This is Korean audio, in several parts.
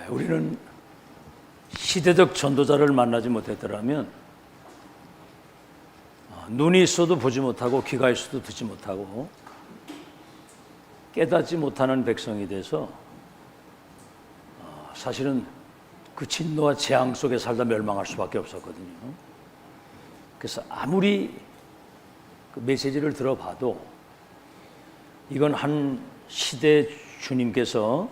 우리는 시대적 전도자를 만나지 못했더라면 눈이 있어도 보지 못하고 귀가 있어도 듣지 못하고 깨닫지 못하는 백성이 돼서 사실은 그 진노와 재앙 속에 살다 멸망할 수밖에 없었거든요. 그래서 아무리 그 메시지를 들어봐도 이건 한 시대 주님께서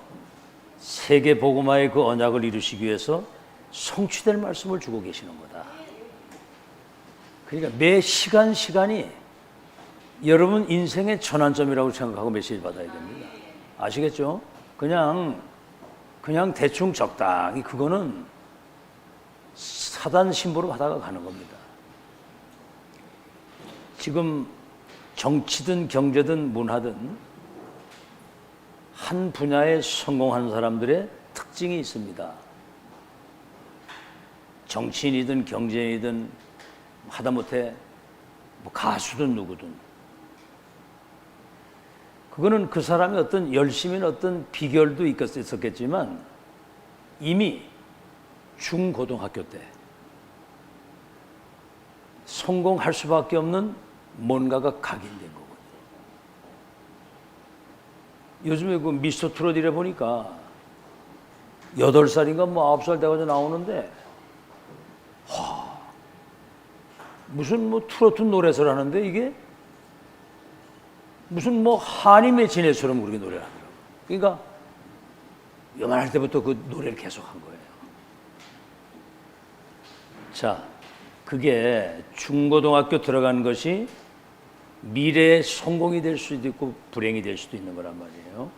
세계 복음화의 그 언약을 이루시기 위해서 성취될 말씀을 주고 계시는 거다. 그러니까 매 시간이 여러분 인생의 전환점이라고 생각하고 메시지 받아야 됩니다. 아시겠죠? 그냥 대충 적당히 그거는 사단 신부로 하다가 가는 겁니다. 지금 정치든 경제든 문화든 한 분야에 성공한 사람들의 특징이 있습니다. 정치인이든 경제인이든 하다못해 뭐 가수든 누구든 그거는 그 사람의 어떤 열심인 어떤 비결도 있었겠지만 이미 중고등학교 때 성공할 수밖에 없는 뭔가가 각인된 거거든요. 요즘에 그 미스터 트롯 이래 보니까 8살인가 뭐 9살 돼가지고 나오는데 무슨 뭐 트로트 노래를 하는데 이게 무슨 뭐 한임의 지네처럼 그렇게 노래를 하더라고요. 그러니까 요만할 때부터 그 노래를 계속 한 거예요. 자, 그게 중고등학교 들어간 것이 미래의 성공이 될 수도 있고 불행이 될 수도 있는 거란 말이에요.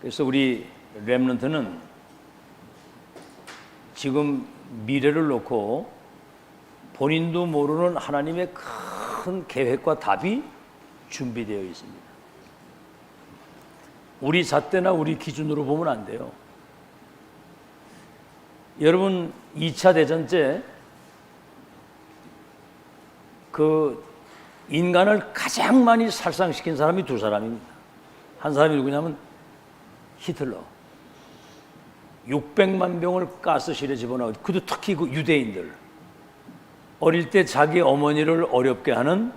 그래서 우리 렘넌트는 지금 미래를 놓고 본인도 모르는 하나님의 큰 계획과 답이 준비되어 있습니다. 우리 잣대나 우리 기준으로 보면 안 돼요. 여러분 2차 대전 때 그 인간을 가장 많이 살상시킨 사람이 2사람입니다. 한 사람이 누구냐면 히틀러. 600만 병을 가스실에 집어넣어. 그도 특히 그 유대인들. 어릴 때 자기 어머니를 어렵게 하는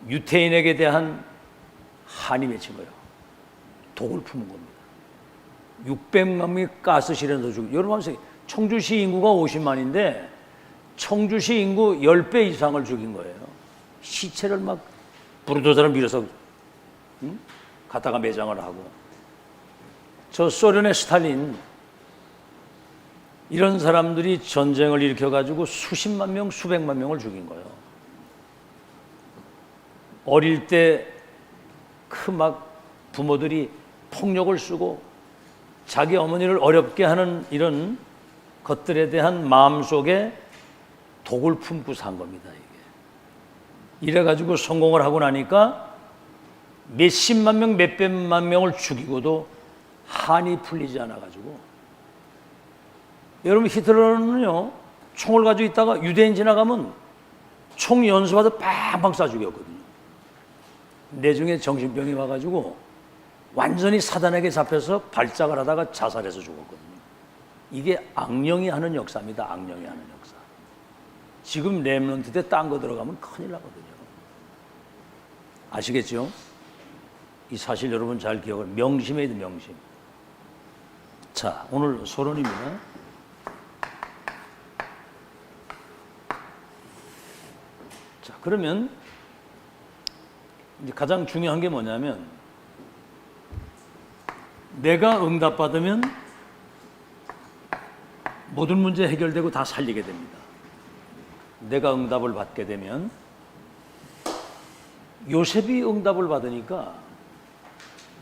유태인에게 대한 한이 맺힌 거예요. 독을 품은 겁니다. 600만 명이 가스실에서 죽고. 여러분 하세요. 청주시 인구가 50만인데 청주시 인구 10배 이상을 죽인 거예요. 시체를 막 부르도자를 밀어서 갖다가 매장을 하고. 저 소련의 스탈린 이런 사람들이 전쟁을 일으켜가지고 수십만 명, 수백만 명을 죽인 거예요. 어릴 때 그 막 부모들이 폭력을 쓰고 자기 어머니를 어렵게 하는 이런 것들에 대한 마음속에 독을 품고 산 겁니다. 이게. 이래가지고 성공을 하고 나니까 몇십만 명, 몇백만 명을 죽이고도 한이 풀리지 않아가지고 여러분 히틀러는요 총을 가지고 있다가 유대인 지나가면 총 연수받아 빵빵 쏴 죽였거든요. 내중에 정신병이 와가지고 완전히 사단에게 잡혀서 발작을 하다가 자살해서 죽었거든요. 이게 악령이 하는 역사입니다. 악령이 하는 역사. 지금 렘넌트 때 딴 거 들어가면 큰일 나거든요. 아시겠죠? 이 사실 여러분 잘 기억을 명심해야 돼. 명심. 자, 오늘 소론입니다. 자, 그러면 이제 가장 중요한 게 뭐냐면 내가 응답받으면 모든 문제 해결되고 다 살리게 됩니다. 내가 응답을 받게 되면 요셉이 응답을 받으니까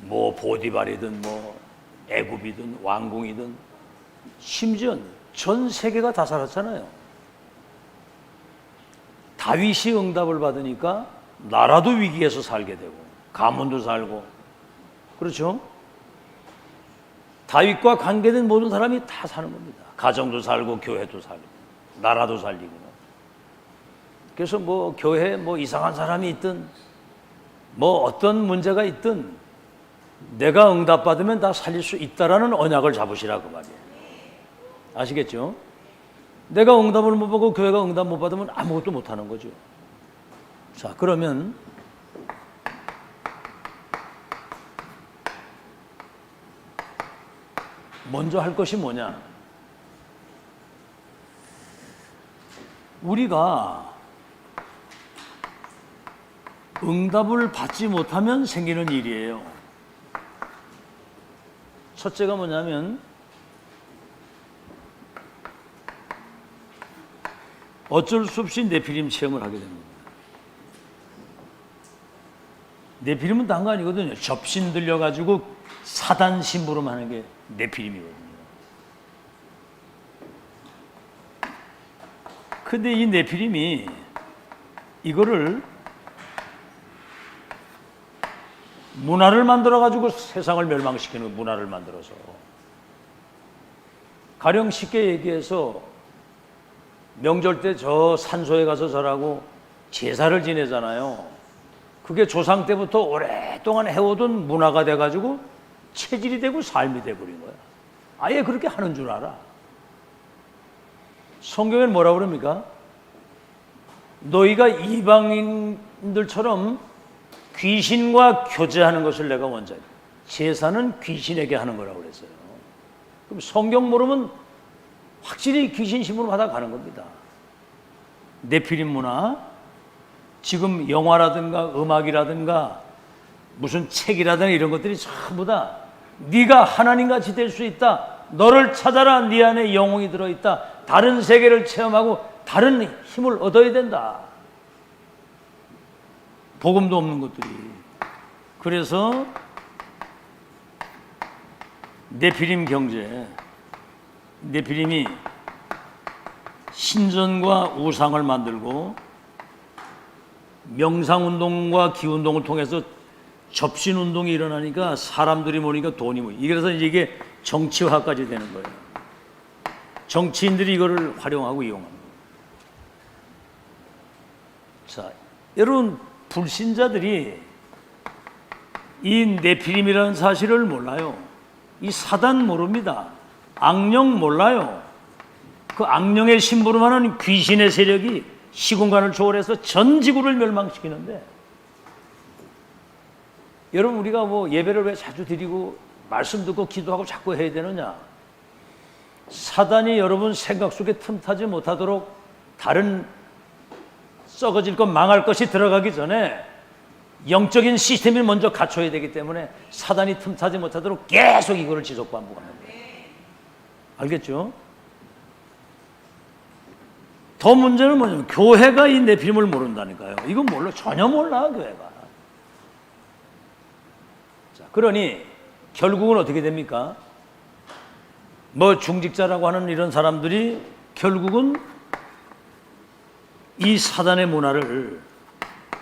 뭐 보디발이든 뭐 애굽이든 왕궁이든 심지어 전 세계가 다 살았잖아요. 다윗이 응답을 받으니까 나라도 위기에서 살게 되고 가문도 살고 그렇죠? 다윗과 관계된 모든 사람이 다 사는 겁니다. 가정도 살고 교회도 살고 나라도 살리고. 그래서 뭐 교회에 뭐 이상한 사람이 있든 뭐 어떤 문제가 있든 내가 응답받으면 다 살릴 수 있다라는 언약을 잡으시라 그 말이에요. 아시겠죠? 내가 응답을 못 받고 교회가 응답 못 받으면 아무것도 못 하는 거죠. 자, 그러면 먼저 할 것이 뭐냐? 우리가 응답을 받지 못하면 생기는 일이에요. 첫째가 뭐냐면 어쩔 수 없이 네피림 체험을 하게 됩니다. 네피림은 딴 거 아니거든요. 접신 들려가지고 사단 심부름 하는 게 네피림이거든요. 근데 이 네피림이 이거를 문화를 만들어가지고 세상을 멸망시키는 문화를 만들어서, 가령 쉽게 얘기해서 명절 때 저 산소에 가서 절하고 제사를 지내잖아요. 그게 조상 때부터 오랫동안 해오던 문화가 돼가지고 체질이 되고 삶이 돼버린 거야. 아예 그렇게 하는 줄 알아. 성경에는 뭐라 그럽니까? 너희가 이방인들처럼 귀신과 교제하는 것을 내가 원자해. 제사는 귀신에게 하는 거라고 그랬어요. 그럼 성경 모르면 확실히 귀신 심부름 하다 가는 겁니다. 네피림 문화, 지금 영화라든가 음악이라든가 무슨 책이라든가 이런 것들이 전부 다 네가 하나님같이 될 수 있다, 너를 찾아라, 네 안에 영혼이 들어있다, 다른 세계를 체험하고 다른 힘을 얻어야 된다. 복음도 없는 것들이. 그래서 네피림 경제, 네피림이 신전과 우상을 만들고 명상운동과 기운동을 통해서 접신운동이 일어나니까 사람들이 모이니까 돈이 모이고, 그래서 이게 정치화까지 되는 거예요. 정치인들이 이거를 활용하고 이용합니다. 자, 여러분, 불신자들이 이 네피림이라는 사실을 몰라요. 이 사단 모릅니다. 악령 몰라요. 그 악령의 심부름하는 귀신의 세력이 시공간을 초월해서 전 지구를 멸망시키는데, 여러분, 우리가 뭐 예배를 왜 자주 드리고 말씀 듣고 기도하고 자꾸 해야 되느냐? 사단이 여러분 생각 속에 틈타지 못하도록 다른 썩어질 것, 망할 것이 들어가기 전에 영적인 시스템을 먼저 갖춰야 되기 때문에 사단이 틈타지 못하도록 계속 이거를 지속 반복하는 거예요. 알겠죠? 더 문제는 뭐냐면 교회가 이 네피림을 모른다니까요. 이건 몰라, 전혀 몰라 교회가. 자, 그러니 결국은 어떻게 됩니까? 뭐 중직자라고 하는 이런 사람들이 결국은 이 사단의 문화를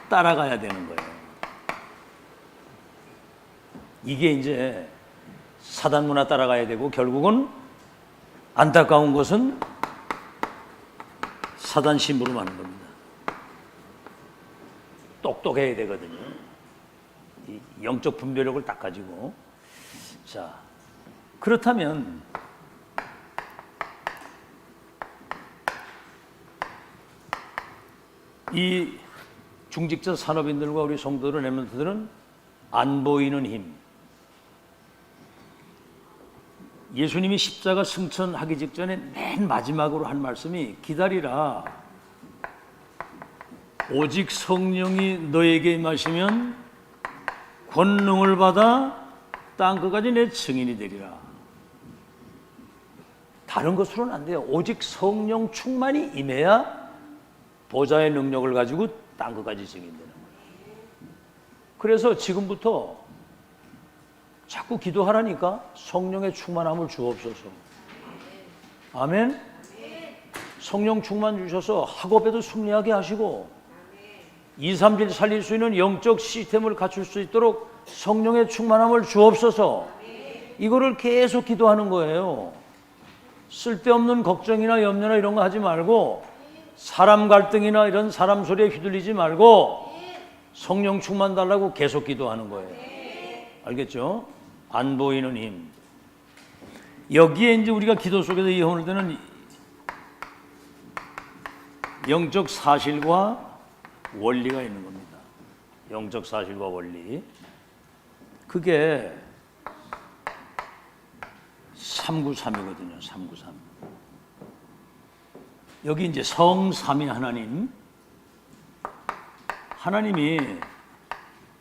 따라가야 되는 거예요. 이게 이제 사단 문화 따라가야 되고, 결국은 안타까운 것은 사단 심부름 하는 겁니다. 똑똑해야 되거든요. 이 영적 분별력을 딱 가지고. 자, 그렇다면 이 중직자 산업인들과 우리 성도들, 렘넌트들은 안 보이는 힘. 예수님이 십자가 승천하기 직전에 맨 마지막으로 한 말씀이 기다리라. 오직 성령이 너에게 임하시면 권능을 받아 땅 끝까지 내 증인이 되리라. 다른 것으로는 안 돼요. 오직 성령 충만이 임해야 보좌의 능력을 가지고 땅 끝까지 증인되는 거예요. 그래서 지금부터 자꾸 기도하라니까 성령의 충만함을 주옵소서. 아멘. 성령 충만 주셔서 학업에도 승리하게 하시고 2, 3일 살릴 수 있는 영적 시스템을 갖출 수 있도록 성령의 충만함을 주옵소서. 이거를 계속 기도하는 거예요. 쓸데없는 걱정이나 염려나 이런 거 하지 말고, 사람 갈등이나 이런 사람 소리에 휘둘리지 말고 성령 충만 달라고 계속 기도하는 거예요. 알겠죠? 안 보이는 힘. 여기에 이제 우리가 기도 속에서 예언을 드는 영적 사실과 원리가 있는 겁니다. 영적 사실과 원리. 그게 393이거든요. 393. 여기 이제 성삼위 하나님. 하나님이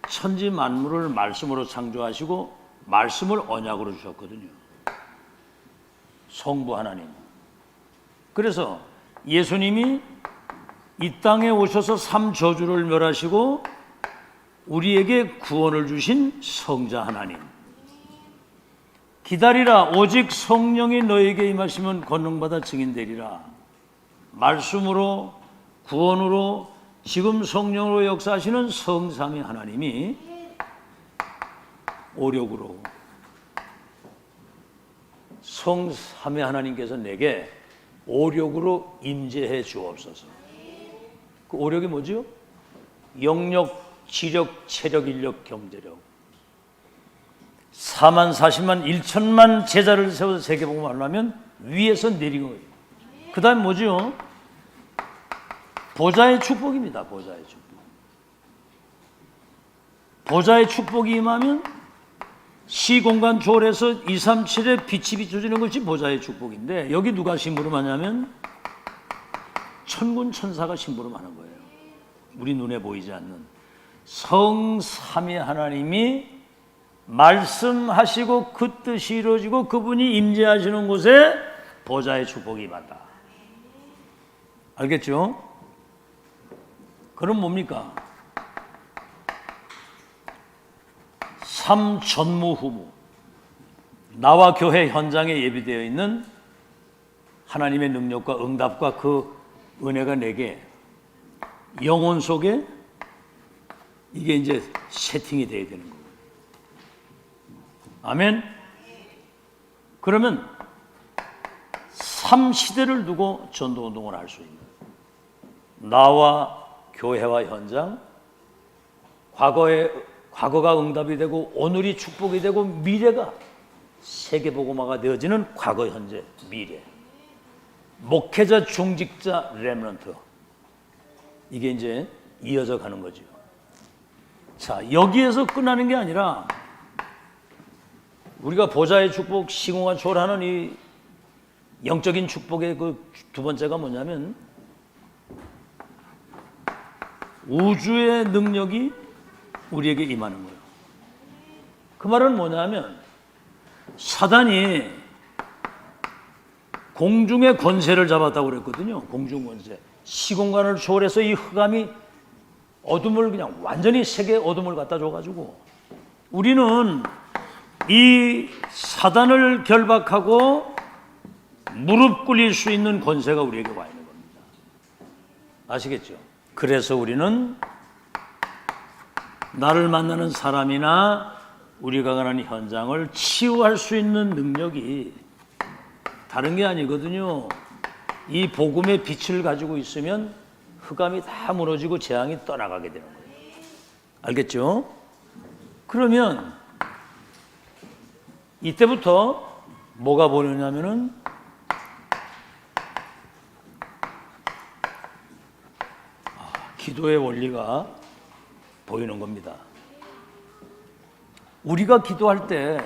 천지 만물을 말씀으로 창조하시고 말씀을 언약으로 주셨거든요. 성부 하나님. 그래서 예수님이 이 땅에 오셔서 삼저주를 멸하시고 우리에게 구원을 주신 성자 하나님. 기다리라 오직 성령이 너에게 임하시면 권능받아 증인되리라. 말씀으로 구원으로 지금 성령으로 역사하시는 성삼위 하나님이 오력으로 성삼위 하나님께서 내게 오력으로 임재해 주옵소서. 그 오력이 뭐죠? 영력, 지력, 체력, 인력, 경제력. 4만 40만 1천만 제자를 세워서 세계복음을 하려면 위에서 내린 거예요. 그 다음 뭐죠? 보좌의 축복입니다. 보좌의 축복. 보좌의 축복이 임하면 시공간 초월해서 237의 빛이 비춰지는 것이 보좌의 축복인데 여기 누가 심부름하냐면 천군 천사가 심부름하는 거예요. 우리 눈에 보이지 않는 성삼위 하나님이 말씀하시고 그 뜻이 이루어지고 그분이 임재하시는 곳에 보좌의 축복이 임한다. 알겠죠? 그럼 뭡니까? 삼전무후무. 나와 교회 현장에 예비되어 있는 하나님의 능력과 응답과 그 은혜가 내게 영혼 속에 이게 이제 세팅이 돼야 되는 거예요. 아멘. 그러면 3시대를 두고 전도운동을 할 수 있는 나와 교회와 현장, 과거가 응답이 되고 오늘이 축복이 되고 미래가 세계복음화가 되어지는 과거, 현재, 미래. 목회자, 중직자, 렘넌트. 이게 이제 이어져 가는 거죠. 자, 여기에서 끝나는 게 아니라 우리가 보좌의 축복, 시공간 초월하는 이 영적인 축복의 그 두 번째가 뭐냐면 우주의 능력이 우리에게 임하는 거예요. 그 말은 뭐냐면 사단이 공중의 권세를 잡았다고 그랬거든요. 공중 권세. 시공간을 초월해서 이 흑암이 어둠을 그냥 완전히 세계 어둠을 갖다 줘가지고 우리는 이 사단을 결박하고 무릎 꿇릴 수 있는 권세가 우리에게 와 있는 겁니다. 아시겠죠? 그래서 우리는 나를 만나는 사람이나 우리가 가는 현장을 치유할 수 있는 능력이 다른 게 아니거든요. 이 복음의 빛을 가지고 있으면 흑암이 다 무너지고 재앙이 떠나가게 되는 거예요. 알겠죠? 그러면 이때부터 뭐가 보이냐면은 기도의 원리가 보이는 겁니다. 우리가 기도할 때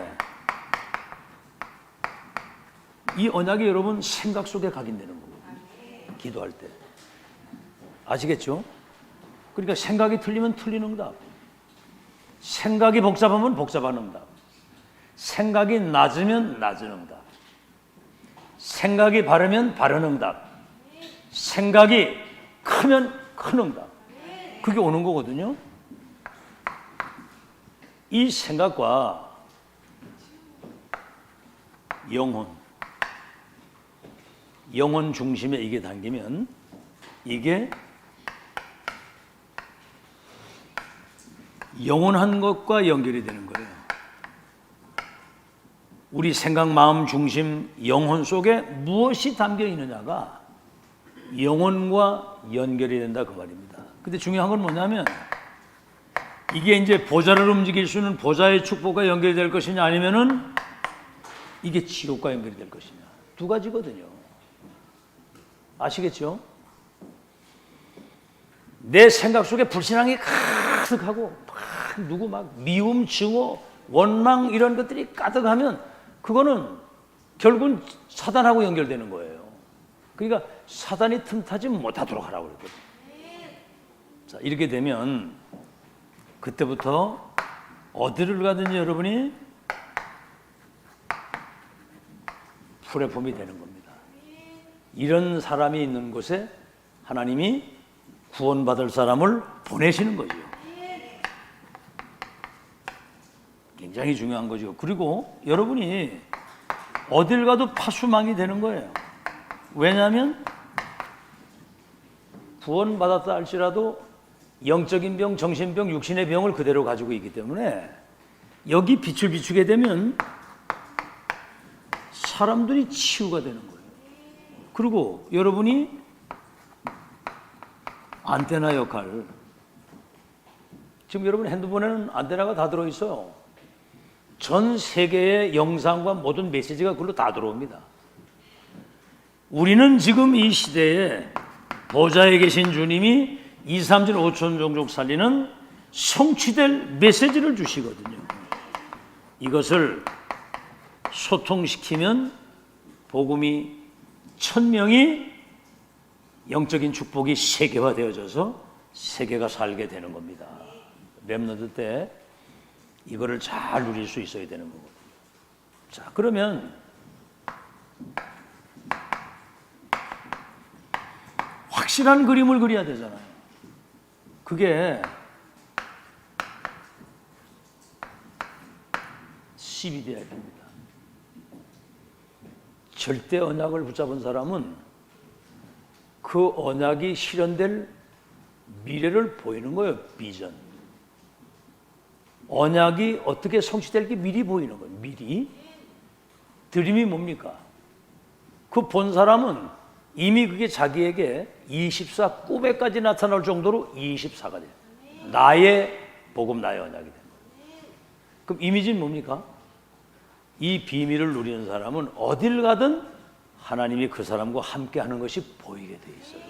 이 언약이 여러분 생각 속에 각인되는 거거든요. 기도할 때. 아시겠죠? 그러니까 생각이 틀리면 틀린 응답. 생각이 복잡하면 복잡한 응답. 생각이 낮으면 낮은 응답. 생각이 바르면 바른 응답. 생각이 크면 큰 응답. 그게 오는 거거든요. 이 생각과 영혼 중심에 이게 당기면 이게 영원한 것과 연결이 되는 거예요. 우리 생각, 마음 중심, 영혼 속에 무엇이 담겨 있느냐가 영혼과 연결이 된다 그 말입니다. 근데 중요한 건 뭐냐면 이게 이제 보좌를 움직일 수 있는 보좌의 축복과 연결이 될 것이냐, 아니면은 이게 지옥과 연결이 될 것이냐. 두 가지거든요. 아시겠죠? 내 생각 속에 불신앙이 가득하고 누구 막 미움, 증오, 원망 이런 것들이 가득하면 그거는 결국은 사단하고 연결되는 거예요. 그러니까 사단이 틈타지 못하도록 하라고 그랬거든요. 자, 이렇게 되면 그때부터 어디를 가든지 여러분이 플랫폼이 되는 겁니다. 이런 사람이 있는 곳에 하나님이 구원받을 사람을 보내시는 거죠. 굉장히 중요한 거죠. 그리고 여러분이 어딜 가도 파수망이 되는 거예요. 왜냐하면 구원받았다 할지라도 영적인 병, 정신병, 육신의 병을 그대로 가지고 있기 때문에 여기 빛을 비추게 되면 사람들이 치유가 되는 거예요. 그리고 여러분이 안테나 역할, 지금 여러분 핸드폰에는 안테나가 다 들어있어요. 전 세계의 영상과 모든 메시지가 그걸로 다 들어옵니다. 우리는 지금 이 시대에 보좌에 계신 주님이 2, 3진 5천 종족 살리는 성취될 메시지를 주시거든요. 이것을 소통시키면 복음이 1000명이 영적인 축복이 세계화되어져서 세계가 살게 되는 겁니다. 렘넌트 때 이거를 잘 누릴 수 있어야 되는 거거든요. 자, 그러면 확실한 그림을 그려야 되잖아요. 그게 12대학입니다. 절대 언약을 붙잡은 사람은 그 언약이 실현될 미래를 보이는 거예요. 비전. 언약이 어떻게 성취될지 미리 보이는 거예요. 미리. 드림이 뭡니까? 그 본 사람은 이미 그게 자기에게 24 꿈에까지 나타날 정도로 24가 돼요. 나의 복음, 나의 언약이 돼요. 그럼 이미지는 뭡니까? 이 비밀을 누리는 사람은 어딜 가든 하나님이 그 사람과 함께 하는 것이 보이게 돼 있어요.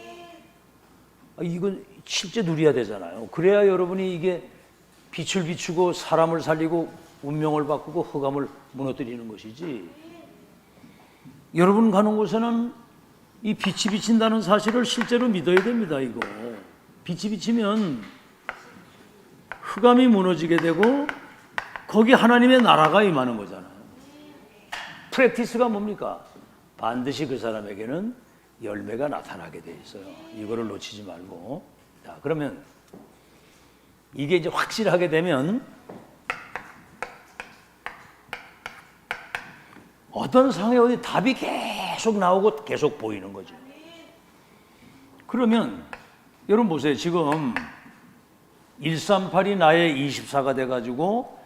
이건 실제 누려야 되잖아요. 그래야 여러분이 이게 빛을 비추고 사람을 살리고 운명을 바꾸고 흑암을 무너뜨리는 것이지. 여러분 가는 곳에는 이 빛이 비친다는 사실을 실제로 믿어야 됩니다. 이거 빛이 비치면 흑암이 무너지게 되고 거기 하나님의 나라가 임하는 거잖아요. 프랙티스가 뭡니까? 반드시 그 사람에게는 열매가 나타나게 돼 있어요. 이거를 놓치지 말고. 자, 그러면 이게 이제 확실하게 되면 어떤 상황에 어디 답이 계속 나오고 계속 보이는 거죠. 그러면 여러분 보세요. 지금 138이 나의 24가 돼가지고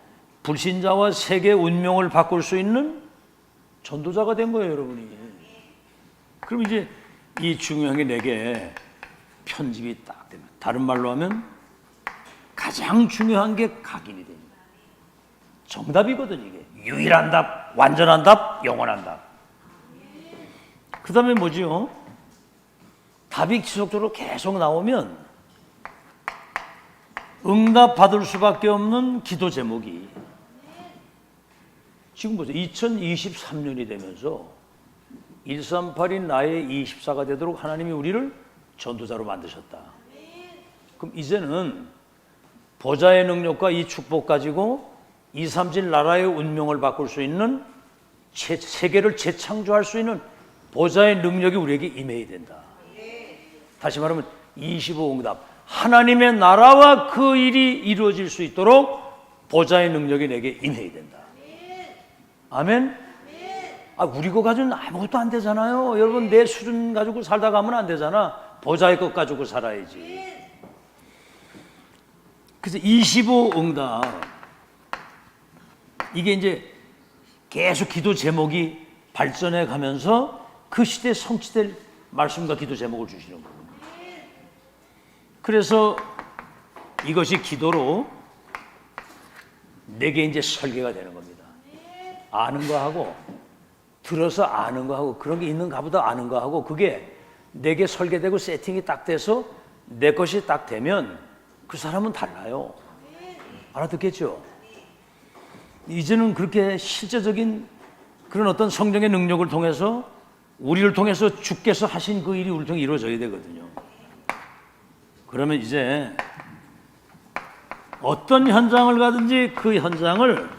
불신자와 세계 운명을 바꿀 수 있는 전도자가 된 거예요, 여러분이. 그럼 이제 이 중요한 게 내게 편집이 딱 됩니다. 다른 말로 하면 가장 중요한 게 각인이 됩니다. 정답이거든, 이게. 유일한 답, 완전한 답, 영원한 답. 그 다음에 뭐지요? 답이 지속적으로 계속 나오면 응답 받을 수밖에 없는 기도 제목이 지금 보세요. 2023년이 되면서 138인 나의 24가 되도록 하나님이 우리를 전도자로 만드셨다. 그럼 이제는 보좌의 능력과 이 축복 가지고 2, 3질 나라의 운명을 바꿀 수 있는 세계를 재창조할 수 있는 보좌의 능력이 우리에게 임해야 된다. 다시 말하면 25응답. 하나님의 나라와 그 일이 이루어질 수 있도록 보좌의 능력이 내게 임해야 된다. 아멘? 우리 거 가지고는 아무것도 안 되잖아요. 여러분, 내 수준 가지고 살다 가면 안 되잖아. 보좌의 것 가지고 살아야지. 그래서 25응답. 이게 이제 계속 기도 제목이 발전해 가면서 그 시대에 성취될 말씀과 기도 제목을 주시는 거예요. 그래서 이것이 기도로 내게 이제 설계가 되는 겁니다. 아는 거하고 들어서 아는 거하고 그런 게 있는가 보다 아는 거하고 그게 내게 설계되고 세팅이 딱 돼서 내 것이 딱 되면 그 사람은 달라요. 알아듣겠죠? 이제는 그렇게 실제적인 그런 어떤 성령의 능력을 통해서 우리를 통해서 주께서 하신 그 일이 우리를 통해 이루어져야 되거든요. 그러면 이제 어떤 현장을 가든지 그 현장을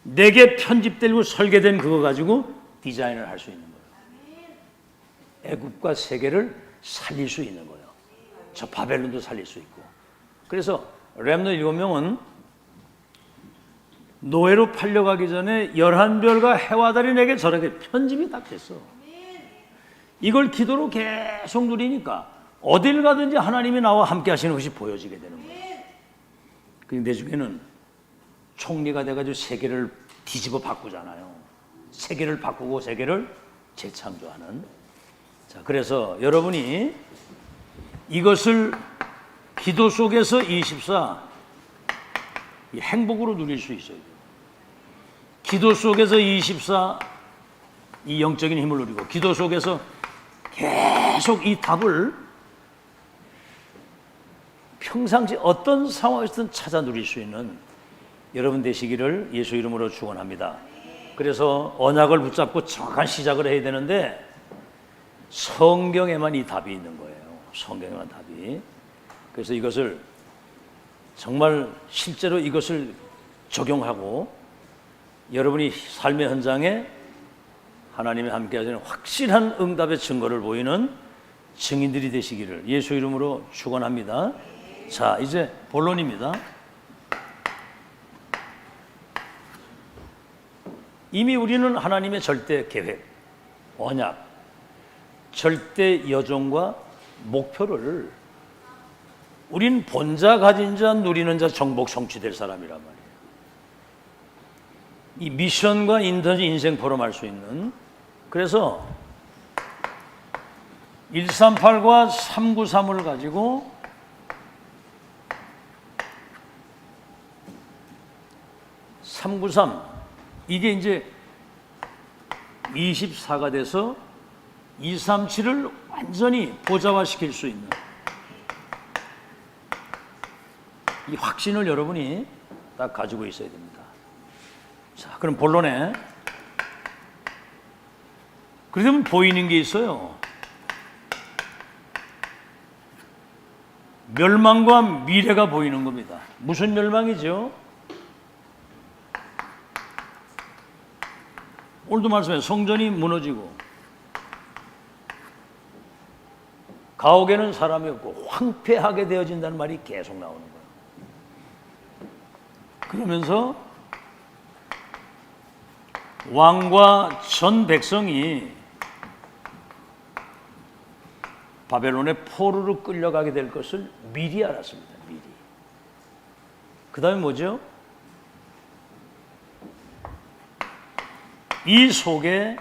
내게 편집되고 설계된 그거 가지고 디자인을 할 수 있는 거예요. 애굽과 세계를 살릴 수 있는 거예요. 저 바벨론도 살릴 수 있고. 그래서 렘넌트 7명은 노예로 팔려가기 전에 11별과 해와 달이 내게 저렇게 편집이 딱 됐어. 이걸 기도로 계속 누리니까 어딜 가든지 하나님이 나와 함께 하시는 것이 보여지게 되는 거예요. 내 중에는 총리가 돼가지고 세계를 뒤집어 바꾸잖아요. 세계를 바꾸고 세계를 재창조하는. 자, 그래서 여러분이 이것을 기도 속에서 24 행복으로 누릴 수 있어요. 기도 속에서 24 이 영적인 힘을 누리고 기도 속에서 계속 이 답을 평상시 어떤 상황에서든 찾아 누릴 수 있는 여러분 되시기를 예수 이름으로 축원합니다. 그래서 언약을 붙잡고 정확한 시작을 해야 되는데 성경에만 이 답이 있는 거예요. 성경에만 답이. 그래서 이것을 정말 실제로 이것을 적용하고 여러분이 삶의 현장에 하나님이 함께 하시는 확실한 응답의 증거를 보이는 증인들이 되시기를 예수 이름으로 축원합니다. 자, 이제 본론입니다. 이미 우리는 하나님의 절대 계획, 언약, 절대 여정과 목표를 우린 본자, 가진 자, 누리는 자, 정복, 성취될 사람이란 말이에요. 이 미션과 인생 포럼할 수 있는. 그래서 138과 393을 가지고 (393) 이게 이제 24가 돼서 237을 완전히 보좌화시킬 수 있는 이 확신을 여러분이 딱 가지고 있어야 됩니다. 자, 그럼 본론에 그러면 보이는 게 있어요. 멸망과 미래가 보이는 겁니다. 무슨 멸망이죠? 오늘도 말씀해 성전이 무너지고 가옥에는 사람이 없고 황폐하게 되어진다는 말이 계속 나오는 거예요. 그러면서 왕과 전 백성이 바벨론의 포로로 끌려가게 될 것을 미리 알았습니다. 미리. 그 다음에 뭐죠? 이 속에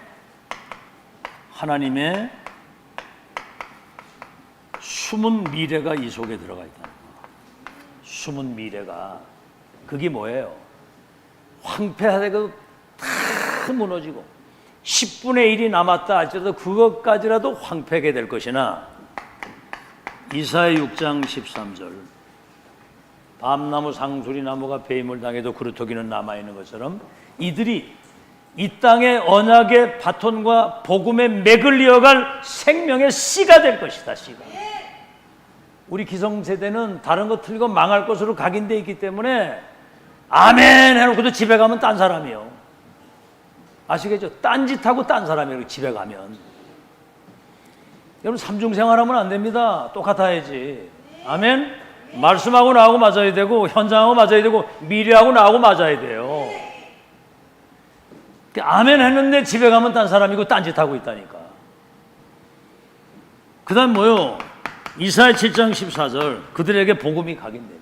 하나님의 숨은 미래가 이 속에 들어가 있다는 거예요. 숨은 미래가. 그게 뭐예요? 황폐하다고 다 무너지고 10분의 1이 남았다 할지라도 그것까지라도 황폐하게 될 것이나 이사야 6장 13절 밤나무 상수리나무가 배임을 당해도 그루터기는 남아있는 것처럼 이들이 이 땅의 언약의 바톤과 복음의 맥을 이어갈 생명의 씨가 될 것이다. 씨가. 우리 기성세대는 다른 거 틀고 망할 것으로 각인되어 있기 때문에 아멘 해놓고도 집에 가면 딴 사람이요. 아시겠죠? 딴짓하고 딴 사람이에요. 집에 가면. 여러분 삼중생활하면 안 됩니다. 똑같아야지. 아멘? 말씀하고 나하고 맞아야 되고 현장하고 맞아야 되고 미래하고 나하고 맞아야 돼요. 아멘 했는데 집에 가면 딴 사람이고 딴짓하고 있다니까. 그 다음 뭐요? 이사야 7장 14절 그들에게 복음이 각인됩니다.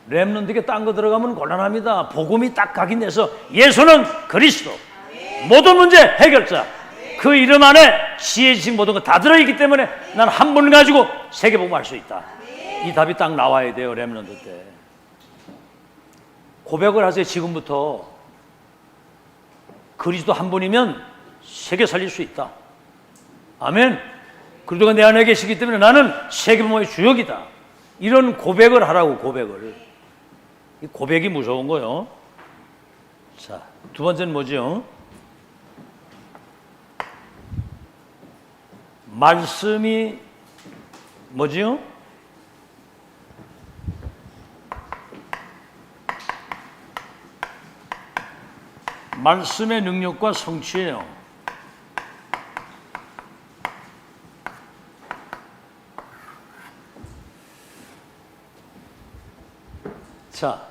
렘넌트에게 딴 거 들어가면 곤란합니다. 복음이 딱 각인돼서 예수는 그리스도 모든 문제 해결자 그 이름 안에 지혜진 모든 거 다 들어있기 때문에 난 한 분 가지고 세계복음할 수 있다. 이 답이 딱 나와야 돼요. 렘넌트 때. 고백을 하세요. 지금부터. 그리스도 한 분이면 세계 살릴 수 있다. 아멘. 그리스도가 내 안에 계시기 때문에 나는 세계보험의 주역이다. 이런 고백을 하라고. 고백을. 이 고백이 무서운 거요. 자, 두 번째는 뭐죠? 말씀이 뭐지요? 말씀의 능력과 성취예요. 자,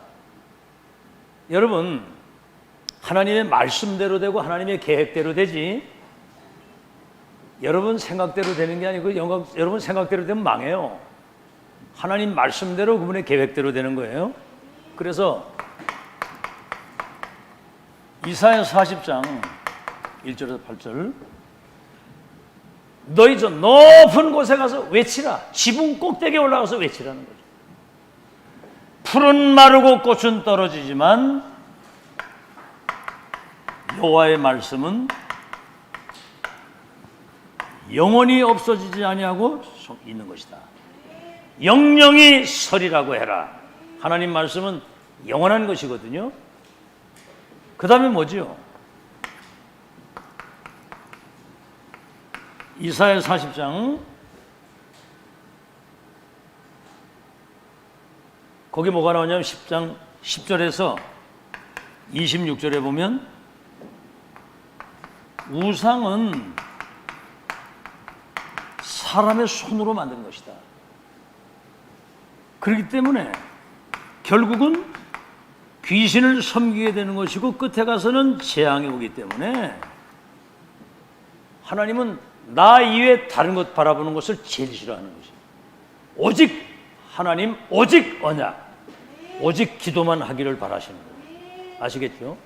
여러분, 하나님의 말씀대로 되고 하나님의 계획대로 되지, 여러분 생각대로 되는 게 아니고 여러분 생각대로 되면 망해요. 하나님 말씀대로 그분의 계획대로 되는 거예요. 그래서 이사야 40장 1절에서 8절, 너희 저 높은 곳에 가서 외치라. 지붕 꼭대기에 올라가서 외치라는 거죠. 풀은 마르고 꽃은 떨어지지만 여호와의 말씀은 영원히 없어지지 아니하고 있는 것이다. 영영이 서리라고 해라. 하나님 말씀은 영원한 것이거든요. 그 다음에 뭐지요? 이사야 40장 거기 뭐가 나오냐면 10장 10절에서 26절에 보면 우상은 사람의 손으로 만든 것이다. 그렇기 때문에 결국은 귀신을 섬기게 되는 것이고 끝에 가서는 재앙이 오기 때문에 하나님은 나 이외에 다른 것 바라보는 것을 제일 싫어하는 것이에요. 오직 하나님, 오직 언약, 오직 기도만 하기를 바라시는 거예요. 아시겠죠?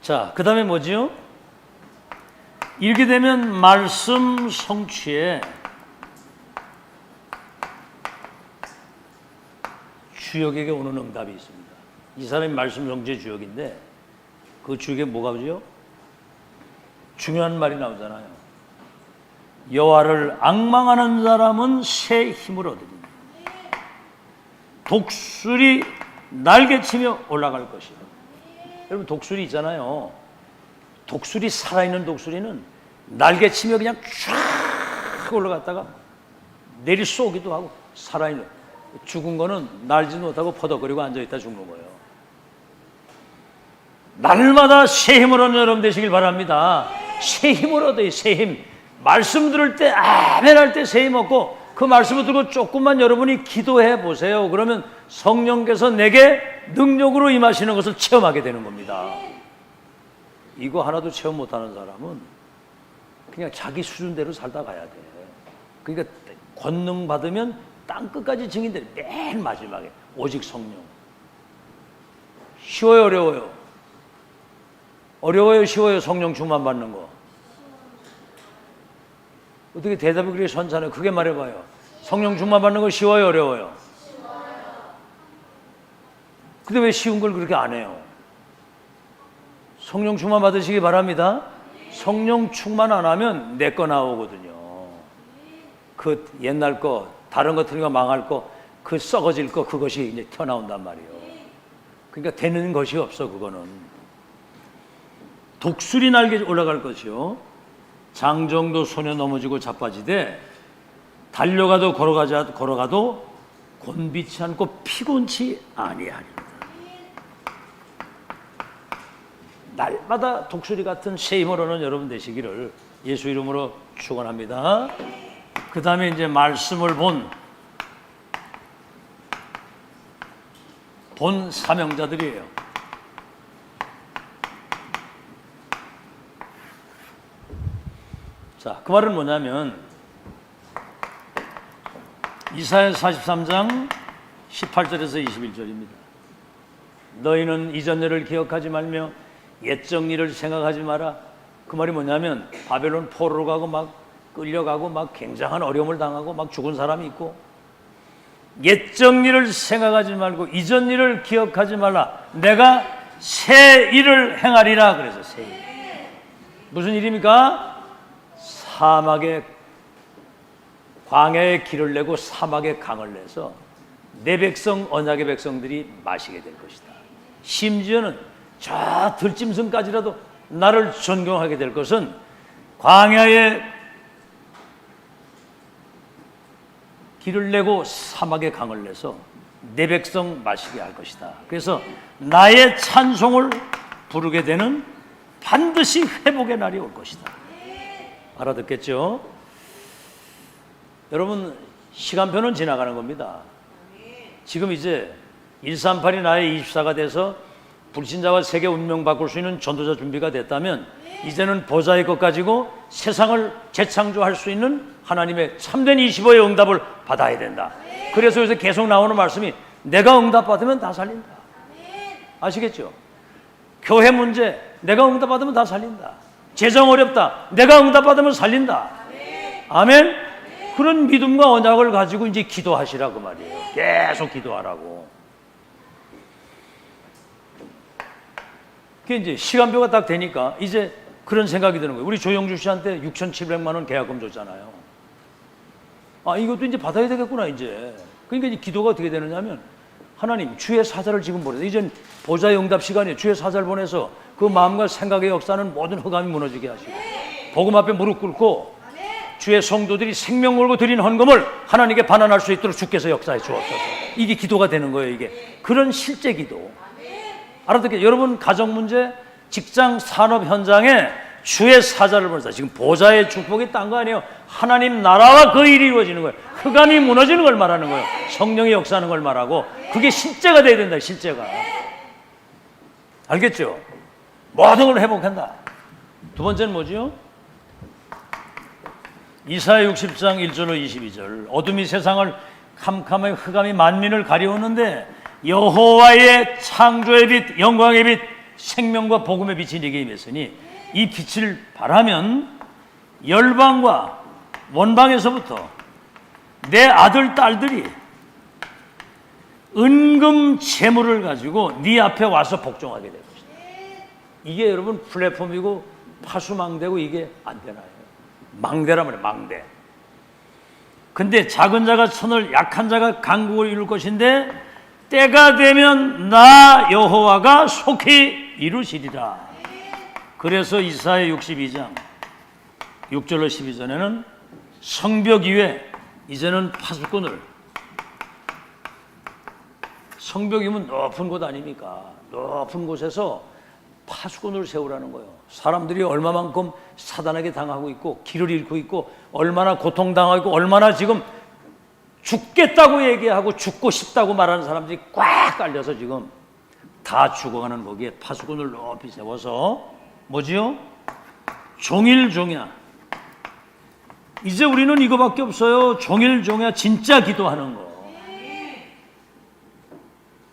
자, 그 다음에 뭐지요? 이렇게 되면 말씀 성취에 주역에게 오는 응답이 있습니다. 이 사람이 말씀 성취의 주역인데 그 주역에 뭐가 오죠? 중요한 말이 나오잖아요. 여호와를 앙망하는 사람은 새 힘을 얻으리니 독수리 날개치며 올라갈 것이요. 여러분 독수리 있잖아요. 독수리, 살아있는 독수리는 날개치며 그냥 쫙 올라갔다가 내리 쏘기도 하고, 살아있는 죽은 거는 날지 못하고 퍼덕거리고 앉아있다 죽는 거예요. 날마다 새 힘을 얻는 여러분 되시길 바랍니다. 새 힘을 얻어요. 새 힘. 말씀 들을 때 아멘 할 때 새 힘 얻고 그 말씀을 듣고 조금만 여러분이 기도해 보세요. 그러면 성령께서 내게 능력으로 임하시는 것을 체험하게 되는 겁니다. 이거 하나도 체험 못하는 사람은 그냥 자기 수준대로 살다 가야 돼. 그러니까 권능 받으면 땅 끝까지 증인들이 맨 마지막에 오직 성령. 쉬워요, 어려워요? 어려워요, 쉬워요? 성령 충만 받는 거. 어떻게 대답이 그렇게 선차네. 크게 말해봐요. 성령 충만 받는 거 쉬워요, 어려워요? 근데 왜 쉬운 걸 그렇게 안 해요? 성령 충만 받으시기 바랍니다. 성령 충만 안 하면 내 거 나오거든요. 그 옛날 거, 다른 거 틀리면 망할 거, 그 썩어질 거, 그것이 이제 튀어나온단 말이에요. 그러니까 되는 것이 없어, 그거는. 독수리 날개 올라갈 것이요. 장정도 소녀 넘어지고 자빠지되 달려가도 걸어가도 곤비치 않고 피곤치 아니하리라. 날마다 독수리 같은 새 힘을 얻는 여러분 되시기를 예수 이름으로 축원합니다. 그 다음에 이제 말씀을 본 사명자들이에요. 자, 그 말은 뭐냐면 이사야 43장 18절에서 21절입니다. 너희는 이전 일을 기억하지 말며 옛적 일을 생각하지 마라. 그 말이 뭐냐면 바벨론 포로로 가고 막 끌려가고 막 굉장한 어려움을 당하고 막 죽은 사람이 있고 옛적 일을 생각하지 말고 이전 일을 기억하지 말라. 내가 새 일을 행하리라. 그래서 새 일. 무슨 일입니까? 사막에 광야에 길을 내고 사막에 강을 내서 내 백성 언약의 백성들이 마시게 될 것이다. 심지어는 저 들짐승까지라도 나를 존경하게 될 것은 광야에 길을 내고 사막에 강을 내서 내 백성 마시게 할 것이다. 그래서 나의 찬송을 부르게 되는 반드시 회복의 날이 올 것이다. 알아듣겠죠? 여러분, 시간표는 지나가는 겁니다. 지금 이제 138이 나의 24가 돼서 불신자와 세계 운명 바꿀 수 있는 전도자 준비가 됐다면 이제는 보좌의 것 가지고 세상을 재창조할 수 있는 하나님의 참된 25의 응답을 받아야 된다. 그래서 여기서 계속 나오는 말씀이 내가 응답 받으면 다 살린다. 아시겠죠? 교회 문제 내가 응답 받으면 다 살린다. 재정 어렵다. 내가 응답 받으면 살린다. 아멘? 그런 믿음과 언약을 가지고 이제 기도하시라고 말이에요. 계속 기도하라고. 그게 이제 시간표가 딱 되니까 이제 그런 생각이 드는 거예요. 우리 조영주 씨한테 6,700만 원 계약금 줬잖아요. 아, 이것도 이제 받아야 되겠구나, 이제. 그러니까 이제 기도가 어떻게 되느냐면 하나님, 주의 사자를 지금 보내서 이젠 보좌의 응답 시간에 주의 사자를 보내서 그 마음과 생각의 역사는 모든 흑암이 무너지게 하시고 복음 앞에 무릎 꿇고 주의 성도들이 생명 걸고 드린 헌금을 하나님께 반환할 수 있도록 주께서 역사해 주옵소서. 이게 기도가 되는 거예요. 이게 그런 실제 기도. 알아듣게 여러분 가정 문제, 직장, 산업 현장에 주의 사자를 보내서 지금 보좌의 축복이 딴 거 아니에요. 하나님 나라와 그 일이 이루어지는 거예요. 흑암이 무너지는 걸 말하는 거예요. 성령이 역사하는 걸 말하고 그게 실제가 돼야 된다. 실제가. 알겠죠? 모든 걸 회복한다. 두 번째는 뭐지요? 이사야 60장 1절로 22절. 어둠이 세상을 캄캄하게 흑암이 만민을 가리우는데 여호와의 창조의 빛, 영광의 빛, 생명과 복음의 빛이 네게 임했으니 이 빛을 바라면 열방과 원방에서부터 내 아들 딸들이 은금 재물을 가지고 네 앞에 와서 복종하게 될 것이다. 이게 여러분 플랫폼이고 파수망대고 이게 안 되나요? 망대라 말이에요. 망대. 근데 작은 자가 천을 약한 자가 강국을 이룰 것인데 때가 되면 나 여호와가 속히 이루시리라. 그래서 이사야 62장 6절로 12절에는 성벽 위에 이제는 파수꾼을, 성벽이면 높은 곳 아닙니까? 높은 곳에서 파수꾼을 세우라는 거예요. 사람들이 얼마만큼 사단에게 당하고 있고 길을 잃고 있고 얼마나 고통당하고 있고 얼마나 지금 죽겠다고 얘기하고 죽고 싶다고 말하는 사람들이 꽉 깔려서 지금 다 죽어가는 거기에 파수꾼을 높이 세워서 뭐지요? 종일종야. 이제 우리는 이거밖에 없어요. 종일종야 진짜 기도하는 거.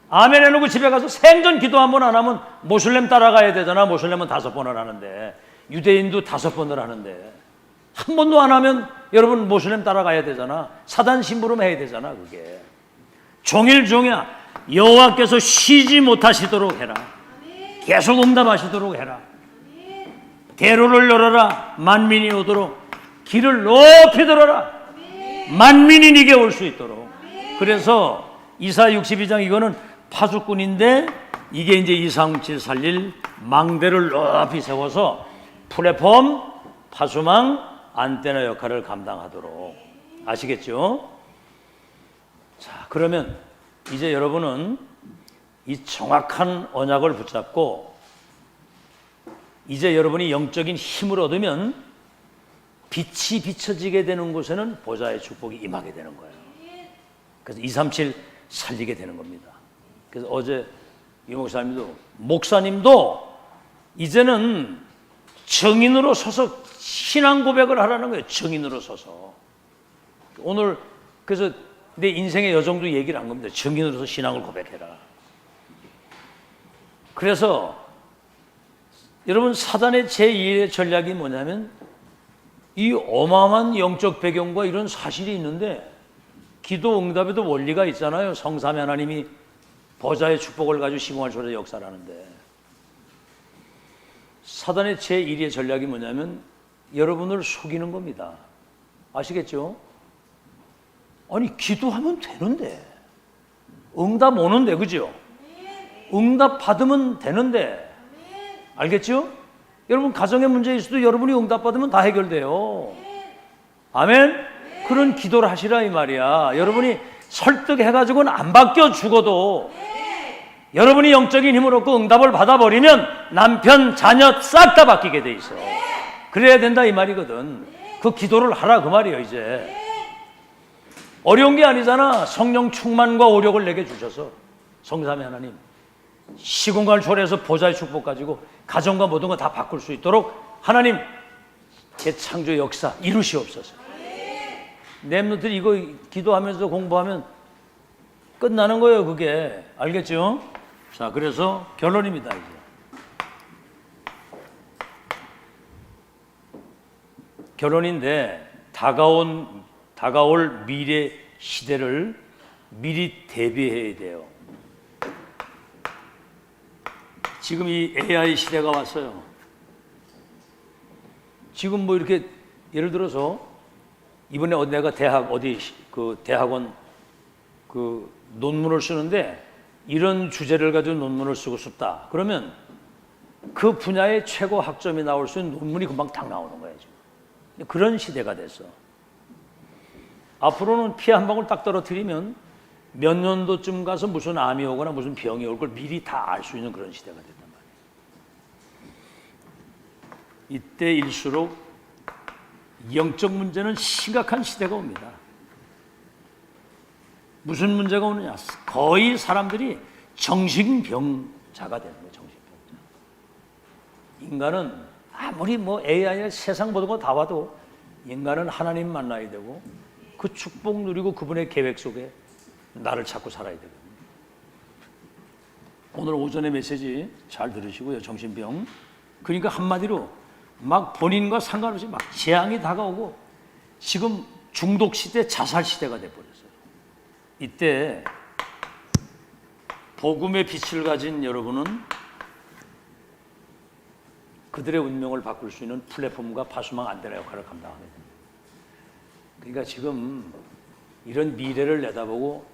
아멘 해놓고 집에 가서 생전 기도 한 번 안 하면 모슬렘 따라가야 되잖아. 모슬렘은 5번을 하는데 유대인도 5번을 하는데 한 번도 안 하면 여러분 모슬렘 따라가야 되잖아. 사단 심부름 해야 되잖아. 그게 종일종야 여호와께서 쉬지 못하시도록 해라. 계속 응답하시도록 해라. 대로를 열어라. 만민이 오도록 길을 높이 들어라. 만민이 네게 올 수 있도록. 그래서 이사야 62장 이거는 파수꾼인데 이게 이제 237 살릴 망대를 높이 세워서 플랫폼, 파수망, 안테나 역할을 감당하도록. 아시겠죠? 자, 그러면 이제 여러분은 이 정확한 언약을 붙잡고 이제 여러분이 영적인 힘을 얻으면 빛이 비춰지게 되는 곳에는 보좌의 축복이 임하게 되는 거예요. 그래서 237 살리게 되는 겁니다. 그래서 어제 이 목사님도 이제는 정인으로 서서 신앙 고백을 하라는 거예요. 정인으로 서서. 오늘 그래서 내 인생의 여정도 얘기를 한 겁니다. 정인으로서 신앙을 고백해라. 그래서 여러분 사단의 제2의 전략이 뭐냐면 이 어마어마한 영적 배경과 이런 사실이 있는데 기도 응답에도 원리가 있잖아요. 성삼위 하나님이 보좌의 축복을 가지고 시공할 초래 역사라는데, 사단의 제1의 전략이 뭐냐면 여러분을 속이는 겁니다. 아시겠죠? 아니 기도하면 되는데, 응답 오는데, 그죠? 응답 받으면 되는데, 알겠죠? 여러분 가정의 문제일 수도 여러분이 응답 받으면 다 해결돼요. 아멘? 그런 기도를 하시라 이 말이야. 여러분이 설득해가지고는 안 바뀌어 죽어도 여러분이 영적인 힘을 얻고 응답을 받아버리면 남편, 자녀 싹 다 바뀌게 돼 있어. 그래야 된다 이 말이거든. 그 기도를 하라 그 말이에요. 이제 어려운 게 아니잖아. 성령 충만과 오력을 내게 주셔서 성삼위 하나님 시공간을 초래해서 보좌의 축복 가지고 가정과 모든 거 다 바꿀 수 있도록 하나님 재창조 역사 이루시옵소서. 렘넌트들이 이거 기도하면서 공부하면 끝나는 거예요. 그게 알겠죠? 자, 그래서 결론입니다. 이제 결론인데 다가올 미래 시대를 미리 대비해야 돼요. 지금 이 AI 시대가 왔어요. 지금 뭐 이렇게 예를 들어서 이번에 내가 대학원 그 논문을 쓰는데 이런 주제를 가지고 논문을 쓰고 싶다. 그러면 그 분야의 최고 학점이 나올 수 있는 논문이 금방 딱 나오는 거예요. 지금. 그런 시대가 됐어. 앞으로는 피 한 방울 딱 떨어뜨리면 몇 년도쯤 가서 무슨 암이 오거나 무슨 병이 올 걸 미리 다 알 수 있는 그런 시대가 됐단 말이에요. 이때일수록 영적 문제는 심각한 시대가 옵니다. 무슨 문제가 오느냐? 거의 사람들이 정신병자가 되는 거예요. 정신병자. 인간은 아무리 뭐 AI나 세상 모든 거 다 와도 인간은 하나님 만나야 되고 그 축복 누리고 그분의 계획 속에 나를 찾고 살아야 되거든요. 오늘 오전에 메시지 잘 들으시고요. 정신병. 그러니까 한마디로 막 본인과 상관없이 막 재앙이 다가오고 지금 중독 시대, 자살 시대가 돼버렸어요. 이때 복음의 빛을 가진 여러분은 그들의 운명을 바꿀 수 있는 플랫폼과 파수망 안테나 역할을 감당하게 됩니다. 그러니까 지금 이런 미래를 내다보고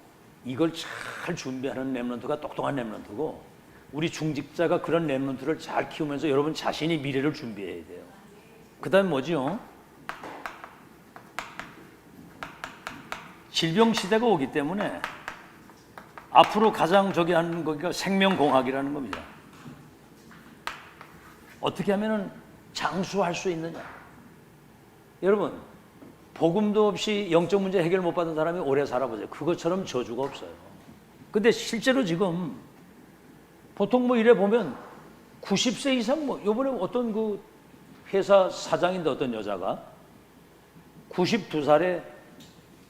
이걸 잘 준비하는 렘넌트가 똑똑한 렘넌트고, 우리 중직자가 그런 렘넌트를 잘 키우면서 여러분 자신이 미래를 준비해야 돼요. 그 다음에 뭐지요? 질병 시대가 오기 때문에 앞으로 가장 저기 하는 거기가 생명공학이라는 겁니다. 어떻게 하면은 장수할 수 있느냐? 여러분, 복음도 없이 영적 문제 해결 못 받은 사람이 오래 살아보세요. 그것처럼 저주가 없어요. 근데 실제로 지금 보통 뭐 이래 보면 90세 이상 뭐 요번에 어떤 그 회사 사장인데 어떤 여자가 92살에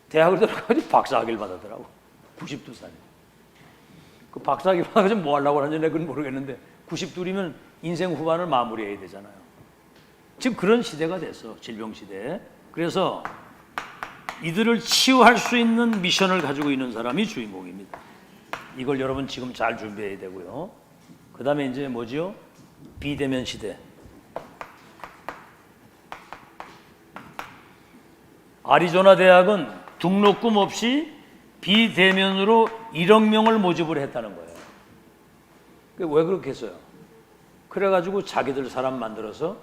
대학을 들어가서 박사학위를 받았더라고. 92살에. 그 박사학위 받아가지고 뭐 하려고 하는지 내가 모르겠는데 92이면 인생 후반을 마무리해야 되잖아요. 지금 그런 시대가 됐어. 질병 시대. 그래서 이들을 치유할 수 있는 미션을 가지고 있는 사람이 주인공입니다. 이걸 여러분 지금 잘 준비해야 되고요. 그 다음에 이제 뭐지요? 비대면 시대. 아리조나 대학은 등록금 없이 비대면으로 1억 명을 모집을 했다는 거예요. 왜 그렇게 했어요? 그래가지고 자기들 사람 만들어서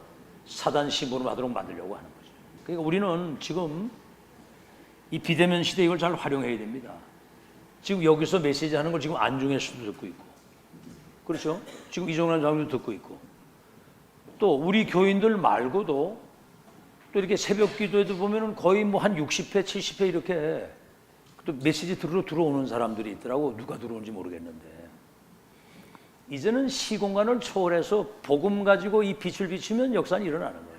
사단 심부름 하도록 만들려고 하는 거죠. 그러니까 우리는 지금 이 비대면 시대 이걸 잘 활용해야 됩니다. 지금 여기서 메시지 하는 걸 지금 안중에서도 듣고 있고, 그렇죠? 지금 이종란 장로도 듣고 있고, 또 우리 교인들 말고도 또 이렇게 새벽 기도에도 보면은 거의 뭐 한 60회, 70회 이렇게 또 메시지 들으러 들어오는 사람들이 있더라고. 누가 들어오는지 모르겠는데. 이제는 시공간을 초월해서 복음 가지고 이 빛을 비추면 역사는 일어나는 거예요.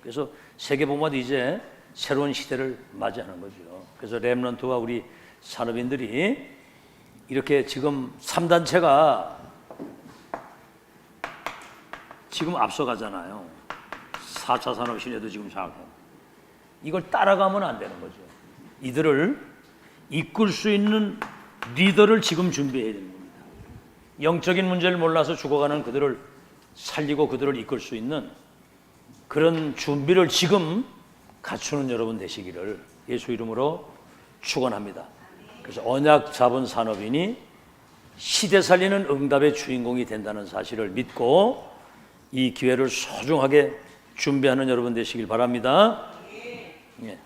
그래서 세계복음화도 이제 새로운 시대를 맞이하는 거죠. 그래서 렘넌트와 우리 산업인들이 이렇게 지금 3단체가 지금 앞서가잖아요. 4차 산업시대도 지금 시작하고. 이걸 따라가면 안 되는 거죠. 이들을 이끌 수 있는 리더를 지금 준비해야 되는 겁니다. 영적인 문제를 몰라서 죽어가는 그들을 살리고 그들을 이끌 수 있는 그런 준비를 지금 갖추는 여러분 되시기를 예수 이름으로 축원합니다. 그래서 언약 잡은 산업인이 시대 살리는 응답의 주인공이 된다는 사실을 믿고 이 기회를 소중하게 준비하는 여러분 되시길 바랍니다. 예.